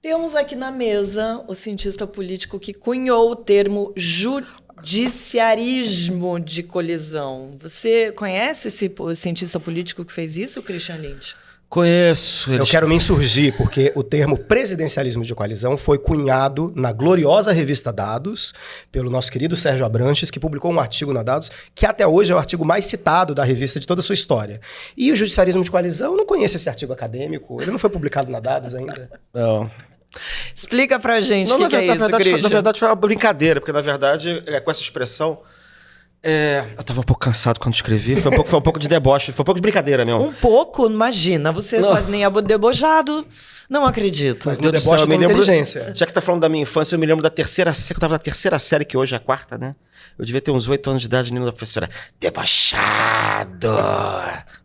Temos aqui na mesa o cientista político que cunhou o termo judiciarismo de colisão. Você conhece esse cientista político que fez isso, Christian Lynch? Conheço. Eu quero me insurgir, porque o termo presidencialismo de coalizão foi cunhado na gloriosa revista Dados, pelo nosso querido Sérgio Abranches, que publicou um artigo na Dados, que até hoje é o artigo mais citado da revista de toda a sua história. E o judiciarismo de coalizão, eu não conheço esse artigo acadêmico, ele não foi publicado na Dados ainda. Não. Explica pra gente o que é isso, Christian. Na verdade foi uma brincadeira, porque na verdade, com essa expressão, eu tava um pouco cansado quando escrevi, foi um pouco de deboche, foi um pouco de brincadeira mesmo. Um pouco? Imagina, você quase nem é debochado. Não acredito. Mas no deboche eu me com lembro, inteligência. já que você tá falando da minha infância, eu me lembro da terceira série, que eu tava na terceira série, que hoje é a quarta, né? Eu devia ter uns 8 anos de idade, menino da professora. Debochado!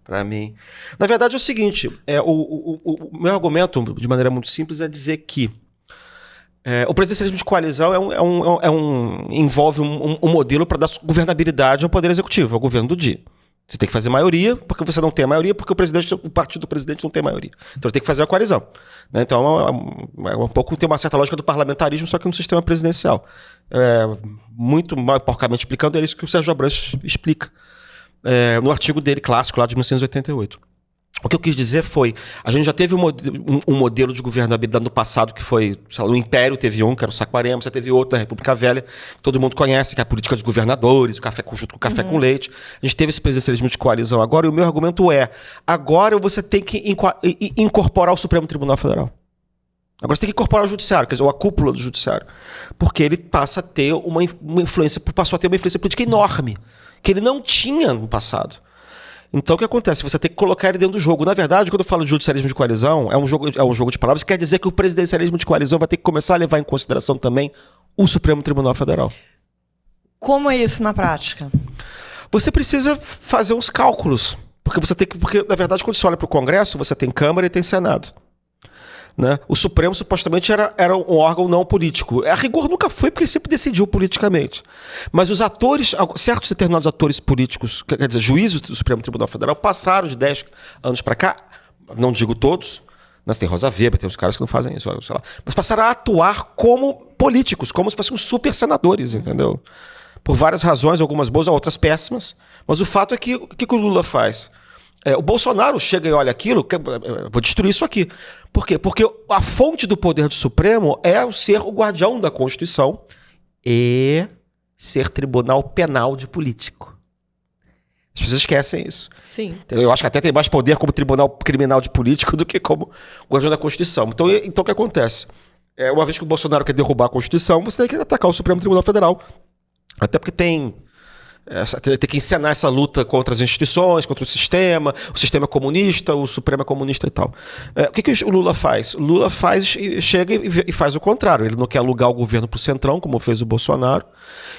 Pra mim. Na verdade é o seguinte, o meu argumento, de maneira muito simples, é dizer que o presidencialismo de coalizão envolve um modelo para dar governabilidade ao Poder Executivo, ao governo do dia. Você tem que fazer maioria, porque você não tem a maioria, porque o partido do presidente não tem maioria. Então tem que fazer a coalizão. Né? Então tem uma certa lógica do parlamentarismo, só que no sistema presidencial. Muito mal porcamente explicando, é isso que o Sérgio Abranches explica no artigo dele clássico lá de 1988. O que eu quis dizer foi, a gente já teve um modelo de governabilidade no passado que foi, sei lá, o Império teve um, que era o Saquarema, você teve outro na República Velha, que todo mundo conhece, que é a política dos governadores, o café junto com o café com leite. A gente teve esse presidencialismo de coalizão agora, e o meu argumento agora você tem que incorporar o Supremo Tribunal Federal. Agora você tem que incorporar o judiciário, quer dizer, a cúpula do judiciário. Porque ele passa a ter uma influência política enorme, que ele não tinha no passado. Então o que acontece? Você tem que colocar ele dentro do jogo. Na verdade, quando eu falo de judicialismo de coalizão, é um jogo de palavras, quer dizer que o presidencialismo de coalizão vai ter que começar a levar em consideração também o Supremo Tribunal Federal. Como é isso na prática? Você precisa fazer uns cálculos. Porque, na verdade, quando você olha para o Congresso, você tem Câmara e tem Senado. Né? O Supremo supostamente era um órgão não político. A rigor nunca foi, porque ele sempre decidiu politicamente. Mas os atores, certos determinados atores políticos, quer dizer, juízes do Supremo Tribunal Federal, passaram de 10 anos para cá, não digo todos, mas tem Rosa Weber, tem os caras que não fazem isso, sei lá, mas passaram a atuar como políticos, como se fossem super senadores, entendeu? Por várias razões, algumas boas, outras péssimas. Mas o fato é que o que o Lula faz? O Bolsonaro chega e olha aquilo, vou destruir isso aqui. Por quê? Porque a fonte do poder do Supremo é o ser o guardião da Constituição e ser tribunal penal de político. As pessoas esquecem isso. Sim. Eu acho que até tem mais poder como tribunal criminal de político do que como guardião da Constituição. Então o que acontece? Uma vez que o Bolsonaro quer derrubar a Constituição, você tem que atacar o Supremo Tribunal Federal. Até porque tem que encenar essa luta contra as instituições, contra o sistema comunista, o Supremo é comunista e tal. O que o Lula faz? O Lula chega e faz o contrário. Ele não quer alugar o governo para o Centrão, como fez o Bolsonaro.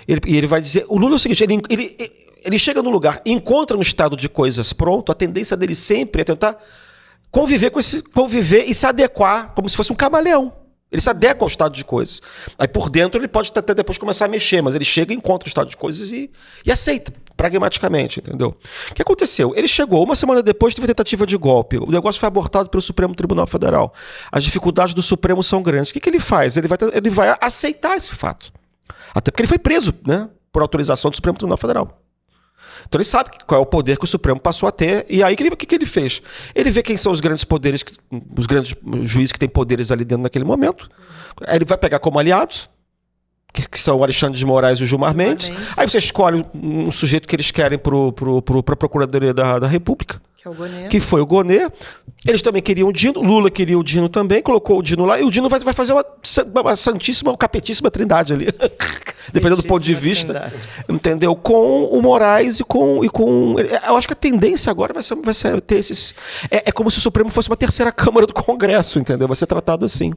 E ele vai dizer... O Lula é o seguinte, ele chega no lugar, encontra um estado de coisas pronto, a tendência dele sempre é tentar conviver e se adequar como se fosse um camaleão. Ele se adequa ao estado de coisas. Aí por dentro ele pode até depois começar a mexer, mas ele chega, encontra o estado de coisas e aceita, pragmaticamente, entendeu? O que aconteceu? Ele chegou, uma semana depois teve tentativa de golpe. O negócio foi abortado pelo Supremo Tribunal Federal. As dificuldades do Supremo são grandes. O que ele faz? Ele vai aceitar esse fato. Até porque ele foi preso, né, por autorização do Supremo Tribunal Federal. Então ele sabe qual é o poder que o Supremo passou a ter. E aí o que ele fez? Ele vê quem são os grandes poderes, os grandes juízes que têm poderes ali dentro naquele momento. Aí ele vai pegar como aliados, que são o Alexandre de Moraes e o Gilmar Mendes. Aí você escolhe um sujeito que eles querem para a Procuradoria da República. Que é o Gonê. Que foi o Gonê. Eles também queriam o Dino. Lula queria o Dino também. Colocou o Dino lá. E o Dino vai fazer uma santíssima, uma capetíssima trindade ali. Dependendo do ponto de vista. Trindade. Entendeu? Com o Moraes e com... Eu acho que a tendência agora vai ser ter esses... É como se o Supremo fosse uma terceira Câmara do Congresso, entendeu? Vai ser tratado assim.